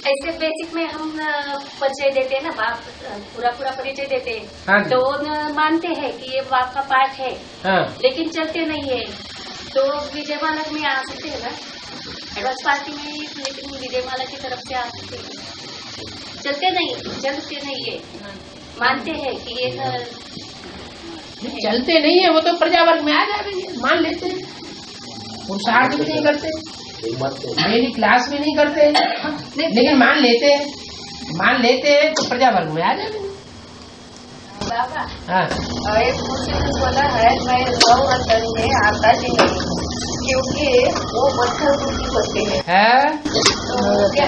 ऐसे बेसिक में हम परिचय देते हैं ना, बाप पूरा परिचय देते हैं। हाँ तो मानते हैं कि ये बाप का पाठ है। हाँ। लेकिन चलते नहीं है। तो विजय माला में आ सकते हैं ना, एडवांस पार्टी में, लेकिन विजय माला की तरफ से आ सकते हैं। चलते नहीं है, मानते हैं कि ये चलते नहीं है, वो तो प्रजा वर्ग में आ जा रही है, मान लेते हैं। पुरुषार्थ भी नहीं करते, डेली क्लास भी नहीं करते, लेकिन मान लेते हैं तो प्रजा वर्ग में आ जाते हैं। बाबा हाँ। एक मुझे बोला है, मैं नवरत्न में आता ही नहीं, क्योंकि वो पत्थर बुद्धि होते हैं। तो क्या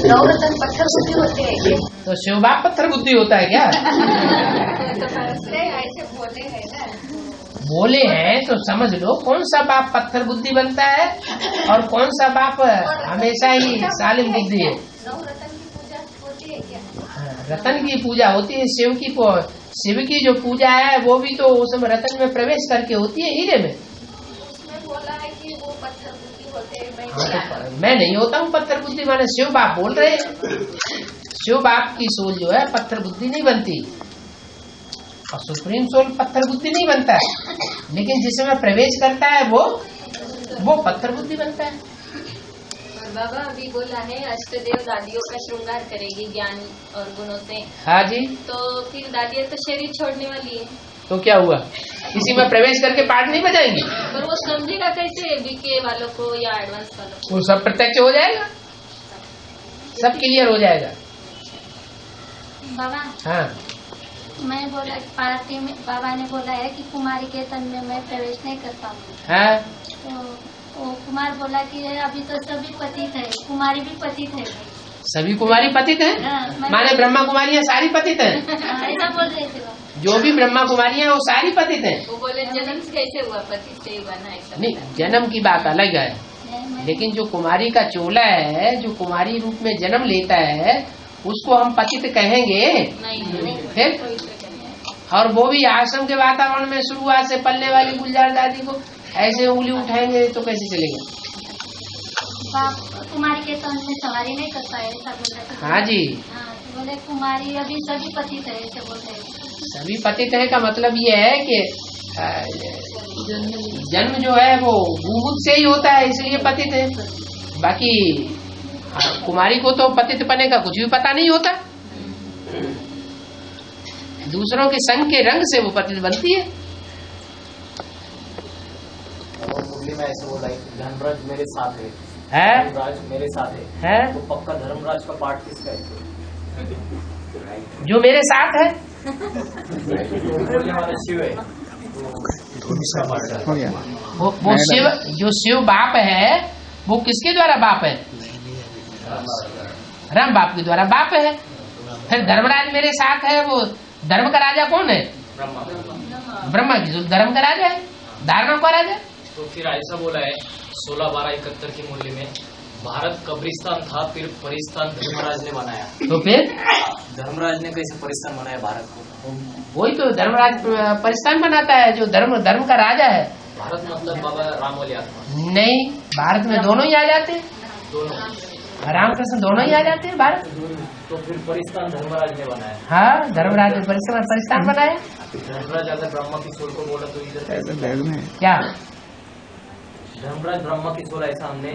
नवरत्न पत्थर बुद्धि होते हैं? तो शिव बाप पत्थर बुद्धि होता है क्या? ऐसे बोले हैं ना, बोले हैं तो समझ लो, कौन सा बाप पत्थर बुद्धि बनता है और कौन सा बाप हमेशा ही सालिम बुद्धि है। नवरत्न की पूजा होती है क्या? रतन की पूजा होती है, शिव की जो पूजा है वो भी तो उसमें रतन में प्रवेश करके होती है, हीरे में। उसमें बोला है कि वो पत्थर बुद्धि होते हैं। मैं नहीं होता हूँ पत्थर बुद्धि, माने शिव बाप बोल रहे हैं। शिव बाप की सोल जो है पत्थर बुद्धि नहीं बनती, और सुप्रीम सोल पत्थर बुद्धि नहीं बनता है, लेकिन जिसमें प्रवेश करता है वो पत्थर बुद्धि बनता है। बाबा अभी बोला है अष्टदेव दादियों का श्रृंगार करेगी ज्ञान और गुणों से। हाँ जी। तो फिर दादियाँ तो शरीर छोड़ने वाली है, तो क्या हुआ, इसी में प्रवेश करके पाठ नहीं बजाएंगी? पर वो समझेगा कैसे बीके वालों को या एडवांस वालों को? वो सब प्रत्यक्ष हो जाएगा, सब क्लियर हो जाएगा। बाबा हाँ। मैं बोला पार्टी में बाबा ने बोला है कि कुमारी के तन में मैं प्रवेश नहीं कर पाऊंगी। हाँ। तो वो कुमार बोला कि अभी तो सभी पतित है, कुमारी भी पतित है। सभी कुमारी पतित हैं? माने ब्रह्मा कुमारियाँ सारी पतित हैं? ऐसा बोल रहे थे वो। जो भी ब्रह्मा कुमारियाँ वो सारी पतित हैं। वो बोले जन्म से कैसे हुआ, पति से ही बना है? नहीं, जन्म की बात अलग है, लेकिन जो कुमारी का चोला है, जो कुमारी रूप में जन्म लेता है, उसको हम पतित कहेंगे? नहीं। फिर और वो भी आश्रम के वातावरण में शुरुआत से पल्ले वाली गुलजार दादी को ऐसे उंगली उठाएंगे तो कैसे चलेगा? बाप कुमारी के तन में सवारी नहीं कर पाए, ऐसा बोल रहे थे। हाँ जी। हाँ, तो बोले कुमारी अभी सभी पतित है, ऐसे बोल रहे थे। सभी पतित है का मतलब ये है कि जन्म जो है वो भूभूत से ही होता है, इसलिए पतित है। बाकी कुमारी को तो पतित पने का कुछ भी पता नहीं होता, दूसरों के संग के रंग से वो पतित बनती है। मुरली में ऐसे बोला है धर्मराज मेरे साथ है, धर्मराज मेरे साथ है, तो पक्का धर्मराज का पाठ किसका है? जो मेरे साथ है शिव है, वो शिव, जो शिव बाप है वो किसके द्वारा बाप है? राम बाप के द्वारा बाप है। फिर धर्मराज मेरे साथ है, वो धर्म का राजा कौन है? ब्रह्मा की जो धर्म का राजा है, धारणा का राजा। तो फिर ऐसा बोला है 16/12/71 की मुरली में, भारत कब्रिस्तान था, फिर परिस्तान धर्मराज ने बनाया। तो फिर धर्मराज ने कैसे परिस्तान बनाया भारत को? वही तो धर्मराज परिस्तान बनाता है, जो धर्म का राजा है। भारत मतलब बाबा राम वाली आत्मा नहीं, भारत में दोनों ही आ जाते हैं, दोनों रामकृष्ण दोनों ही आ जाते हैं भारत। तो फिर परिस्तान धर्मराज ने बनाया। हाँ, धर्मराज ने परिस्तान बनाया। धर्मराज अगर ब्रह्मा की सोल को बोला तो इधर क्या धर्मराज ब्रह्मा की सोल ऐसा हमने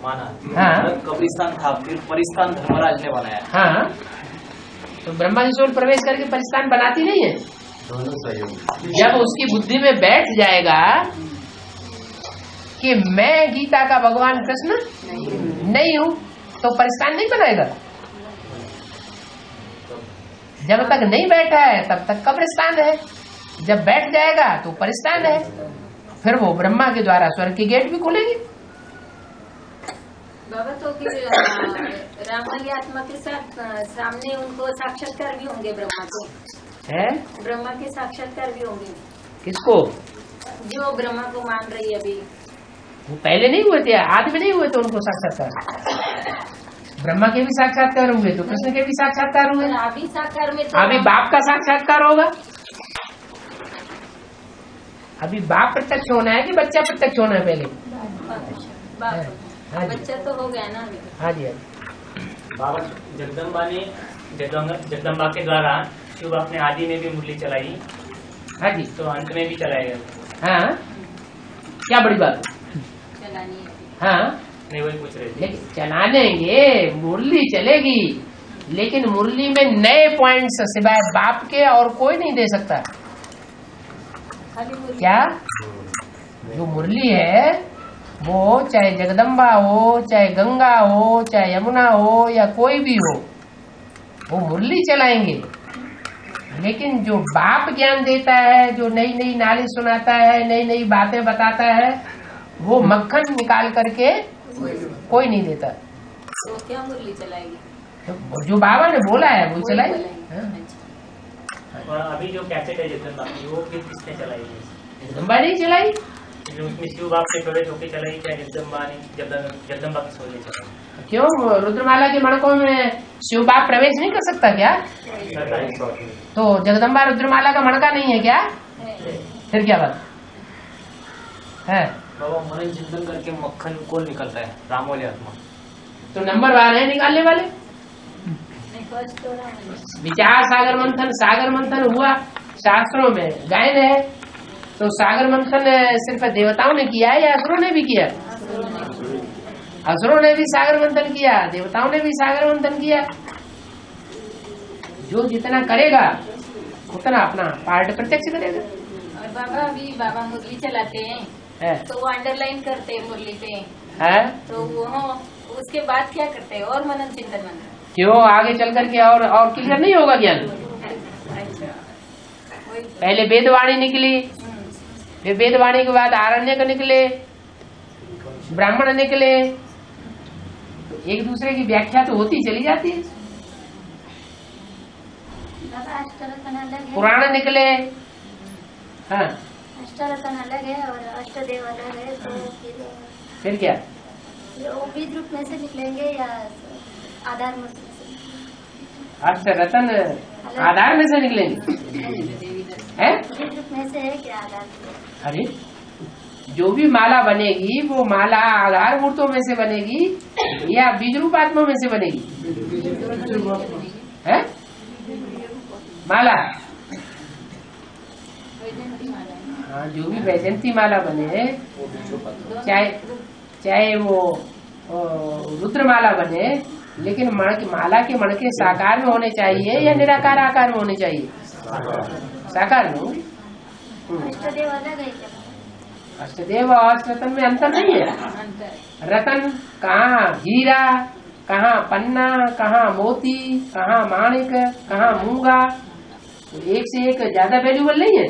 माना। हाँ। कब्रिस्तान था, फिर परिस्तान धर्मराज ने बनाया। हाँ, तो ब्रह्मा की सोल प्रवेश करके परिस्तान बनाती नहीं है। दोनों सहयोग। जब उसकी बुद्धि में बैठ जाएगा कि मैं गीता का भगवान कृष्ण नहीं हूँ, तो परिस्तान नहीं बनाएगा। जब तक नहीं बैठा है तब तक कब्रिस्तान है, जब बैठ जाएगा तो परिस्तान है। फिर वो ब्रह्मा के द्वारा स्वर्ग की गेट भी खुलेगी। बाबा तो फिर राम वाली आत्मा के साथ सामने उनको साक्षात्कार भी होंगे ब्रह्मा को? है? ब्रह्मा के साक्षात्कार भी होंगे? किसको? जो ब्रह्मा को मान रही है अभी। वो पहले नहीं हुए थे, आदि में नहीं हुए थे उनको साक्षात्कार। ब्रह्मा के भी साक्षात्कार हुए तो कृष्ण के भी साक्षात्कार हुए। अभी साकार में तो अभी बाप का साक्षात्कार होगा। अभी बाप प्रत्यक्ष होना है कि बच्चा प्रत्यक्ष होना है? पहले हाँ जी बच्चा तो हो गया ना अभी। हाँ जी बाबा जगदम्बा के द्वारा शिव बाप ने आदि में भी मुरली चलाई, हाँ जी तो अंत में भी चलाएगा। हाँ क्या बड़ी बात चलानी है। हाँ नहीं वही पूछ रहे थे। लेकिन चला देंगे, मुरली चलेगी, लेकिन मुरली में नए पॉइंट्स सिवाय बाप के और कोई नहीं दे सकता। खाली मुरली। क्या जो मुरली है वो चाहे जगदम्बा हो, चाहे गंगा हो, चाहे यमुना हो, या कोई भी हो, वो मुरली चलाएंगे। लेकिन जो बाप ज्ञान देता है, जो नई नई नाली सुनाता है, नई नई बातें बताता है, वो मक्खन निकाल करके कोई नहीं देता। तो क्या मुरली चलाएगी? तो जो बाबा ने बोला है वो चलाए। हाँ। और अभी जो कैसेट है जगदम्बा की, वो फिर किसने चलाई है? जगदम्बा नहीं चलाई, जो उसमें शिव बाप से प्रवेश होकर चलाई, क्या जगदम्बा ने जगदम्बा की सोच ने चलाई? क्यों रुद्रमाला के मणकों में शिव बाप प्रवेश नहीं कर सकता क्या? तो जगदम्बा रुद्रमाला का मणका नहीं है क्या? फिर क्या बात है? बाबा मन चिंतन करके मक्खन कौन निकलता है? रामोली आत्मा। तो नंबर 1 है निकालने वाले। विचार सागर मंथन हुआ शास्त्रों में गायन है। तो सागर मंथन सिर्फ देवताओं ने किया है या असुरों ने भी किया? असुरों ने भी सागर मंथन किया, देवताओं ने भी सागर मंथन किया। जो जितना करेगा उतना अपना पार्ट प्रत्यक्ष करेगा। और बाबा अभी बाबा मुरली चलाते हैं है तो वो अंडरलाइन करते हैं मुरली पे, है? तो वो उसके बाद क्या करते हैं? और मनन चिंतन बनता है। क्यों आगे चल करके और क्लियर नहीं होगा ज्ञान? अच्छा वही तो। पहले वेदवाणी निकली, फिर वेदवाणी के बाद आरण्यक निकले, ब्राह्मण निकले, तो एक दूसरे की व्याख्या तो होती चली जाती है। बाबा अष्टरत्न अलग है, पुराण निकले। हाँ अष्टरत्न अलग है और अष्टदेव अलग है, तो फिर क्या? वो बीज रूप में से निकलेंगे या आधार में से? अष्ट रतन आधार में से निकलेंगे है? बीज रूप में से है क्या आधार में? अरे जो भी माला बनेगी वो माला आधार मूर्तों में से बनेगी या बीज रूप आत्मा में से बनेगी? है माला। हाँ जो भी वैजयंती माला बने, चाहे वो रुद्रमाला बने, लेकिन माला के मणके साकार में होने चाहिए या निराकार आकार में होने चाहिए? साकार में। अष्टदेव अलग है क्या? अष्टदेव और अष्टरतन में अंतर नहीं है। रतन कहाँ हीरा, कहाँ पन्ना, कहाँ मोती, कहाँ माणिक, कहाँ मूंगा, एक से एक ज्यादा वैल्यूबल नहीं है।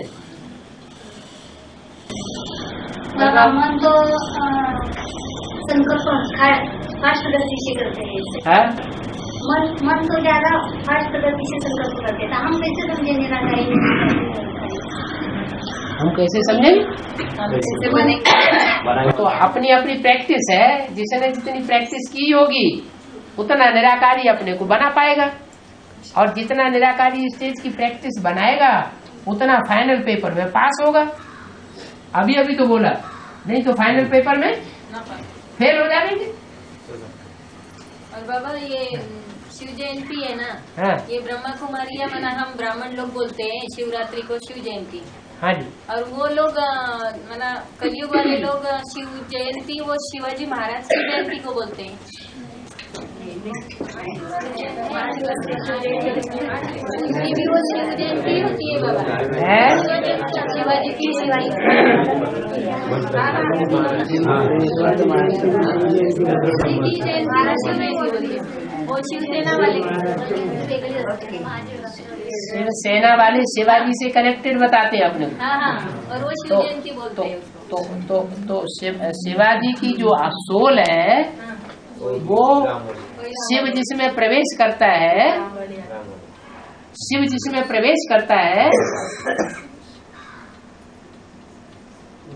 मन तो संकल्प फास्ट गति से करते हैं। मन तो ज्यादा फास्ट गति से संकल्प करते हैं। हम कैसे समझेंगे ना? हम कैसे समझेंगे? तो अपनी अपनी प्रैक्टिस है, जिसने जितनी प्रैक्टिस की होगी उतना निराकारी अपने को बना पाएगा, और जितना निराकारी स्टेज की प्रैक्टिस बनाएगा उतना फाइनल पेपर में पास होगा। अभी अभी तो बोला, नहीं तो फाइनल पेपर में फेल हो जाएंगे। और बाबा ये शिव जयंती है ना, हाँ ये ब्रह्मा कुमारी मना हम ब्राह्मण लोग बोलते हैं शिवरात्रि को शिव जयंती। हाँ जी। और वो लोग मना कलयुग वाले लोग शिव जयंती वो शिवाजी महाराज की जयंती को बोलते हैं। ये भी वो शिव जयंती होती है बाबा, शिवाजी की वो शिवसेना वाले शिवसेना वाले शिवाजी से कनेक्टेड बताते हैं अपने को। हाँ, और वो शिव जयंती बोलते हैं उसको। तो शिवाजी की जो सोल है वो शिव जिसमें प्रवेश करता है, शिव जिसमें प्रवेश करता है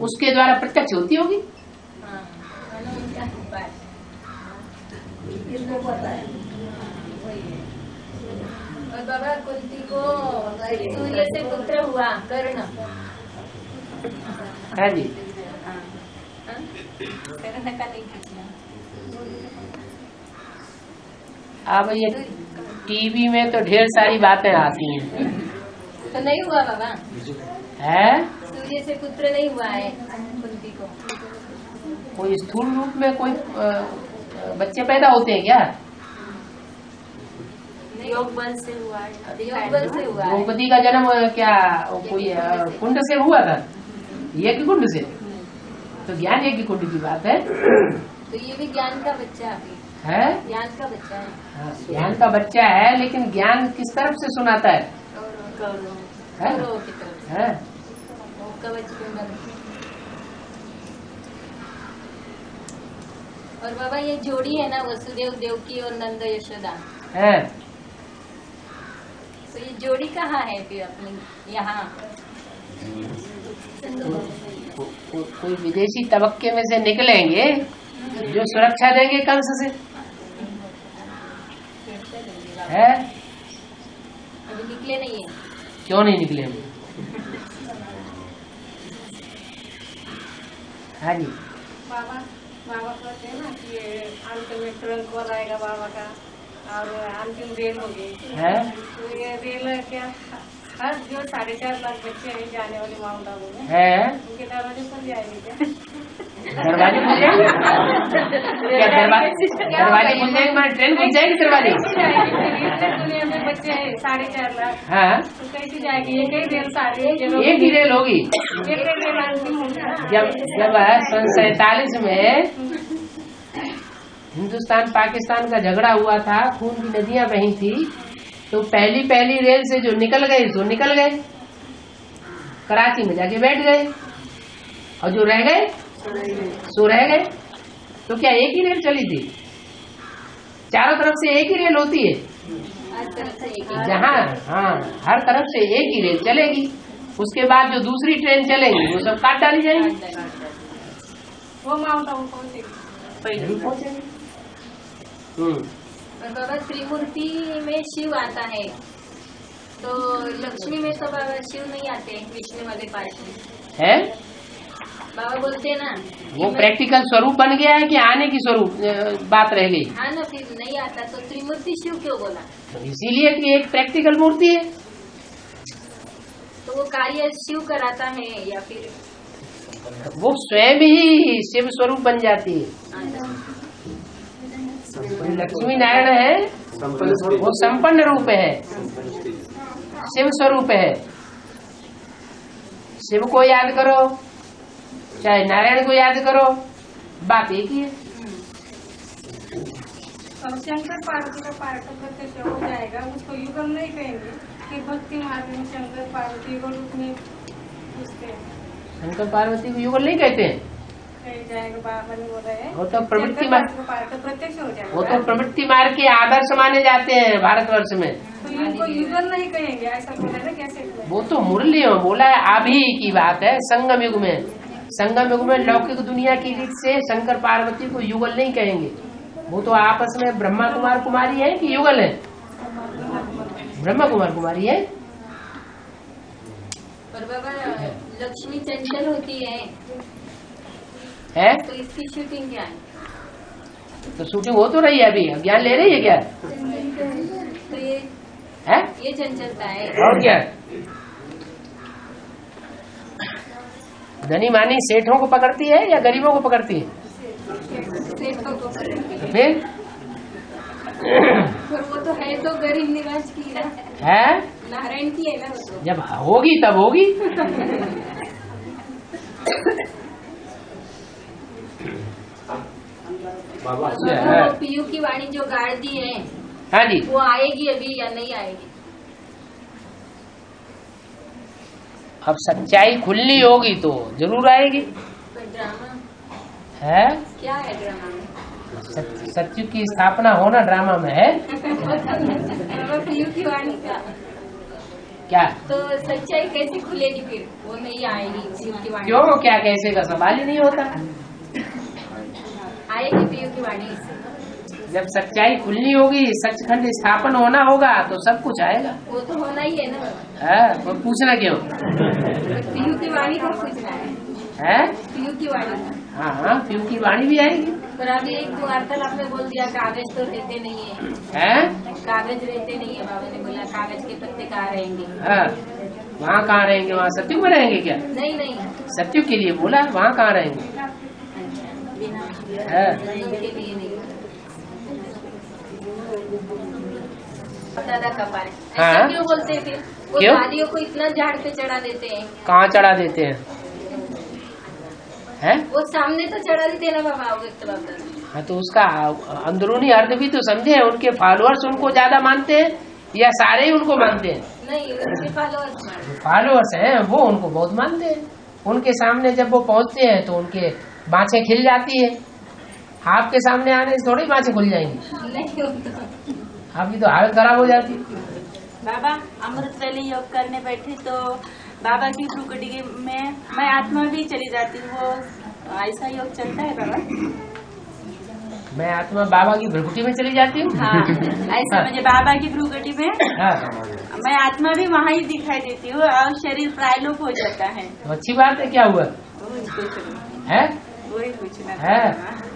उसके द्वारा प्रत्यक्ष होती होगी। और बाबा कुंती को सूर्य से पुत्र हुआ कर्ण। हाँ जी। तेरा नका नहीं खींचना। अब ये टीवी में तो ढेर सारी बातें आती हैं। तो नहीं हुआ बाबा, है सूर्य से पुत्र नहीं हुआ है कुंती को। कोई स्थूल रूप में कोई बच्चे पैदा होते हैं क्या? योग बल से हुआ है, योग बल से हुआ है। द्रौपदी का जन्म क्या कोई कुंड से हुआ था? यज्ञ कुंड से? तो ज्ञान यज्ञ कुंड की बात है। तो ये भी ज्ञान का बच्चा है, ज्ञान का बच्चा है। हाँ, ज्ञान का बच्चा है, लेकिन ज्ञान किस तरफ से सुनाता है? कौरवों की तरफ से। है? कवच कुंडल। और बाबा ये जोड़ी है ना, वसुदेव देवकी और नंद यशोदा, है? तो ये जोड़ी कहाँ है फिर अपने यहाँ? कोई विदेशी तबक्के में से निकलेंगे जो सुरक्षा देंगे कंस से, है? अभी निकले नहीं है। क्यों नहीं निकलेंगे? हाँ जी। बाबा कहते हैं ना कि अंत में ट्रंक वाला आएगा बाबा का, और अंतिम रेल होगी। है? तो ये रेल क्या हर जो 4.5 लाख बच्चे हैं जाने वाले माउंट आबू में, है? उनके दरवाजे खुल जाएंगे क्या? दरवाजे खुल जाएंगे? क्या दरवाजे खुल जाएंगे? मैं ट्रेन खुल जाएगी दरवाजे? दुनिया में बच्चे हैं 4.5 लाख, हाँ, तो कैसे जाएगी? एक ही रेल सारी एक ही रेल होगी। एक रेल अंतिम होगा। जब 47 में हिंदुस्तान पाकिस्तान का झगड़ा हुआ था, खून की नदियां बही थी, तो पहली रेल से जो निकल गए सो निकल गए, कराची में जाके बैठ गए, और जो रह गए सो रह गए। तो क्या एक ही रेल चली थी? चारों तरफ से एक ही रेल होती है। जहाँ हाँ हर तरफ से एक ही रेल चलेगी, उसके बाद जो दूसरी ट्रेन चलेगी वो सब काट डाली जाएगी। वो माउंट आबू पहुँचेगी। और बाबा त्रिमूर्ति में शिव आता है, तो लक्ष्मी में तो बाबा शिव नहीं आते, विष्णु वाले पार्ट में है। बाबा बोलते हैं ना वो प्रैक्टिकल स्वरूप बन गया है कि आने की स्वरूप बात रह गई? हाँ ना, फिर नहीं आता तो त्रिमूर्ति शिव क्यों बोला? तो इसीलिए कि एक प्रैक्टिकल मूर्ति है। तो वो कार्य शिव कराता है या फिर वो स्वयं ही शिव स्वरूप बन जाती है। लक्ष्मी नारायण है, वो संपन्न रूप है, शिव स्वरूप है। शिव को याद करो चाहे नारायण को याद करो, बात एक ही है। और शंकर पार्वती का पार्ट प्रत्यक्ष हो जाएगा, उसको युगल नहीं कहेंगे कि भक्ति मार्ग में शंकर पार्वती को रूप में पूछते हैं। शंकर पार्वती को युगल नहीं कहते हैं, कहीं जाएगा बाबा ने बोला है। वो तो प्रवृत्ति शंकर पार्वती का पार्ट प्रत्यक्ष हो जाएगा, वो तो प्रवृत्ति मार्ग के आदर्श माने जाते हैं भारतवर्ष में। तो इनको युगल नहीं कहेंगे, ऐसा बोला ना? कैसे वो तो मुरली में बोला है, अभी की बात है। संगम युग में, संगम युग में लौकिक दुनिया की रीत से शंकर पार्वती को युगल नहीं कहेंगे। वो तो आपस में ब्रह्मा कुमार कुमारी है कि युगल है? ब्रह्मा कुमार कुमारी है। पर बाबा लक्ष्मी चंचल होती है, तो इसकी शूटिंग क्या है? तो शूटिंग हो तो रही है, अभी ज्ञान ले रही है क्या? तो ये है, ये चंचलता है। और क्या? धनी मानी सेठों को पकड़ती है या गरीबों को पकड़ती है? सेठों को करती तो फिर पर वो तो है तो गरीब निवाज की ना, है, नारायण की है ना वो तो। जब होगी तब होगी। बाबा वो पीयू की वाणी जो गाड़ दी है, हाँ जी, वो आएगी अभी या नहीं आएगी? अब सच्चाई खुलनी होगी तो जरूर आएगी। पर ड्रामा है, क्या है ड्रामा में? सत्य की स्थापना होना ड्रामा में है। पीयू की वाणी का क्या? तो सच्चाई कैसे खुलेगी फिर? वो नहीं आएगी पीयू की वाणी। क्यों? क्या कैसे का सवाल ही नहीं होता। आएगी पीयू की वाणी। जब सच्चाई खुलनी होगी, सचखंड स्थापन होना होगा तो सब कुछ आएगा। वो तो होना ही है ना। है, वो पूछना क्यों? पीयू की वाणी को पूछना है। है, पीयू की वाणी हाँ हाँ, फिर की वाणी भी आएगी। पर अभी एक दो वार्तालाप में बोल दिया कागज तो रहते नहीं है। हैं? कागज रहते नहीं है, बाबा ने बोला कागज के पत्ते कहाँ रहेंगे। हाँ, वहाँ कहाँ रहेंगे? वहाँ सत्युग में रहेंगे क्या? नहीं नहीं, सत्युग के लिए बोला, वहाँ कहाँ रहेंगे? हाँ। के लिए नहीं। दादा कपार हाँ? ऐसा क्यों बोलते हैं फिर? वो क्यों? दादियों को इतना झाड़ पे चढ़ा देते हैं। कहाँ चढ़ा देते हैं? हैं? वो सामने तो चढ़ा देते हैं ना बाबा, व्यक्त बाबा। हाँ, तो उसका अंदरूनी अर्थ भी तो समझे। उनके फॉलोअर्स उनको ज्यादा मानते हैं या सारे ही उनको मानते हैं? नहीं, उनके फॉलोअर्स फॉलोअर्स हैं वो उनको बहुत मानते हैं। उनके सामने जब वो पहुंचते हैं तो उनके बाँछें खिल जाती है। आपके सामने आने से थोड़ी बाँछें खुल जाएंगी, नहीं होता। आपकी तो हालत खराब हो जाती। बाबा अमृत वेले योग करने बैठे तो बाबा की भ्रुकुटी में मैं आत्मा भी चली जाती हूँ, वो ऐसा योग चलता है बाबा? मैं आत्मा बाबा की भ्रुकुटी में चली जाती हूँ। हाँ, ऐसा मुझे बाबा की भ्रुकुटी में हाँ, मैं आत्मा भी वहाँ ही दिखाई देती हूँ और शरीर प्रायलोप हो जाता है। तो अच्छी बात है। क्या हुआ है? वही पूछना है? था।